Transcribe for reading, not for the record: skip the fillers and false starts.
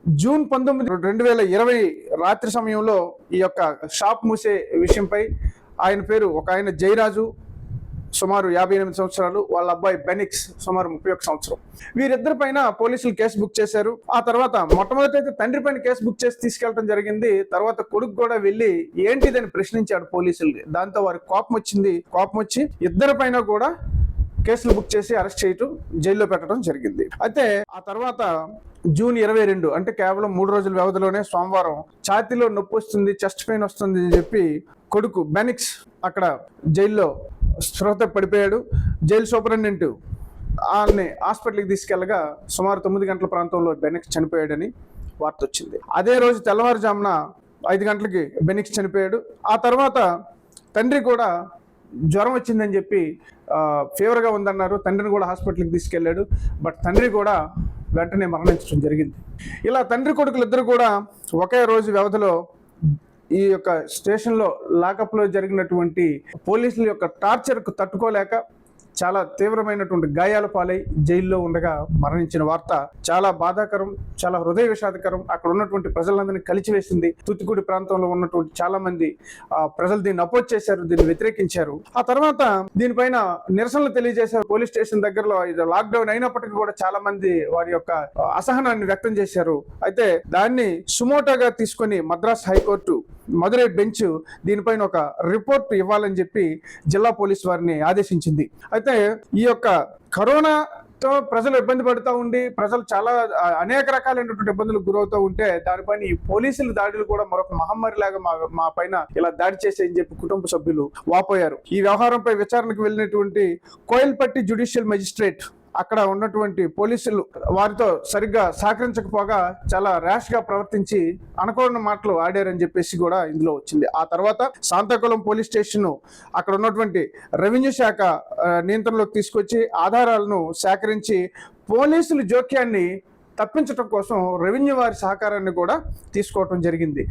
June 19, 2020 రాత్రి సమయంలో ఈ యొక్క షాప్ మూసే విషయంపై ఒక ఆయన జయరాజు సుమారు 58 సంవత్సరాలు, వాళ్ళ అబ్బాయి బెనిక్స్ సుమారు 31 సంవత్సరం. వీరిద్దరి పైన పోలీసులు కేసు బుక్ చేశారు. ఆ తర్వాత మొట్టమొదటైతే తండ్రి పైన కేసు బుక్ చేసి తీసుకెళ్లడం జరిగింది. తర్వాత కొడుకు కూడా వెళ్ళి ఏంటిదని ప్రశ్నించాడు పోలీసులు. దాంతో వారికి కోపం వచ్చి ఇద్దరి పైన కూడా కేసులు బుక్ చేసి అరెస్ట్ చేయటం, జైల్లో పెట్టడం జరిగింది. అయితే ఆ తర్వాత జూన్ 22 అంటే కేవలం 3 రోజుల వ్యవధిలోనే సోమవారం ఛాతీలో నొప్పి వస్తుంది, చెస్ట్ పెయిన్ వస్తుంది అని చెప్పి కొడుకు బెనిక్స్ అక్కడ జైల్లో స్పృహ పడిపోయాడు. జైలు సూపరింటెండెంట్ వాళ్ళని హాస్పిటల్కి తీసుకెళ్లగా సుమారు 9 గంటల ప్రాంతంలో బెనిక్స్ చనిపోయాడని వార్త వచ్చింది. అదే రోజు తెల్లవారుజామున 5 గంటలకి బెనిక్స్ చనిపోయాడు. ఆ తర్వాత తండ్రి కూడా జ్వరం వచ్చిందని చెప్పి ఫీవర్గా ఉందన్నారు. తండ్రిని కూడా హాస్పిటల్కి తీసుకెళ్లాడు. బట్ తండ్రి కూడా వెంటనే మరణించడం జరిగింది. ఇలా తండ్రి కొడుకులు ఇద్దరు కూడా ఒకే రోజు వ్యవధిలో ఈ యొక్క స్టేషన్లో లాకప్లో జరిగినటువంటి పోలీసుల యొక్క టార్చర్కు తట్టుకోలేక చాలా తీవ్రమైనటువంటి గాయాల పాలై జైల్లో ఉండగా మరణించిన వార్త చాలా బాధాకరం, చాలా హృదయ విషాదకరం. అక్కడ ఉన్నటువంటి ప్రజలందరినీ కలిచివేసింది. తూత్తుకుడి ప్రాంతంలో ఉన్నటువంటి చాలా మంది ప్రజలు దీన్ని అపోజ్ చేశారు, దీన్ని వ్యతిరేకించారు. ఆ తర్వాత దీనిపైన నిరసనలు తెలియజేశారు. పోలీస్ స్టేషన్ దగ్గరలో ఇది లాక్డౌన్ అయినప్పటికీ కూడా చాలా మంది వారి యొక్క అసహనాన్ని వ్యక్తం చేశారు. అయితే దాన్ని సుమోటోగా తీసుకొని మద్రాస్ హైకోర్టు మదురై బెంచ్ దీనిపైన ఒక రిపోర్ట్ ఇవ్వాలని చెప్పి జిల్లా పోలీస్ వారిని ఆదేశించింది. అయితే ఈ యొక్క కరోనాతో ప్రజలు ఇబ్బంది పడుతూ ఉండి ప్రజలు చాలా అనేక రకాలైనటువంటి ఇబ్బందులకు గురవుతూ ఉంటే దానిపైన ఈ పోలీసుల దాడులు కూడా మరొక మహమ్మారి లాగా మా పైన ఇలా దాడి చేసేయని చెప్పి కుటుంబ సభ్యులు వాపోయారు. ఈ వ్యవహారంపై విచారణకు వెళ్ళినటువంటి కోయిల్పట్టి జ్యుడిషియల్ మెజిస్ట్రేట్ అక్కడ ఉన్నటువంటి పోలీసులు వారితో సరిగ్గా సహకరించకపోగా చాలా ర్యాష్ గా ప్రవర్తించి అనకూడని మాటలు ఆడారని చెప్పేసి కూడా ఇందులో వచ్చింది. ఆ తర్వాత శాంతాకుళం పోలీస్ స్టేషన్ అక్కడ ఉన్నటువంటి రెవెన్యూ శాఖ నియంత్రణలోకి తీసుకొచ్చి ఆధారాలను సేకరించి పోలీసుల జోక్యాన్ని తప్పించడం కోసం రెవెన్యూ వారి సహకారాన్ని కూడా తీసుకోవటం జరిగింది.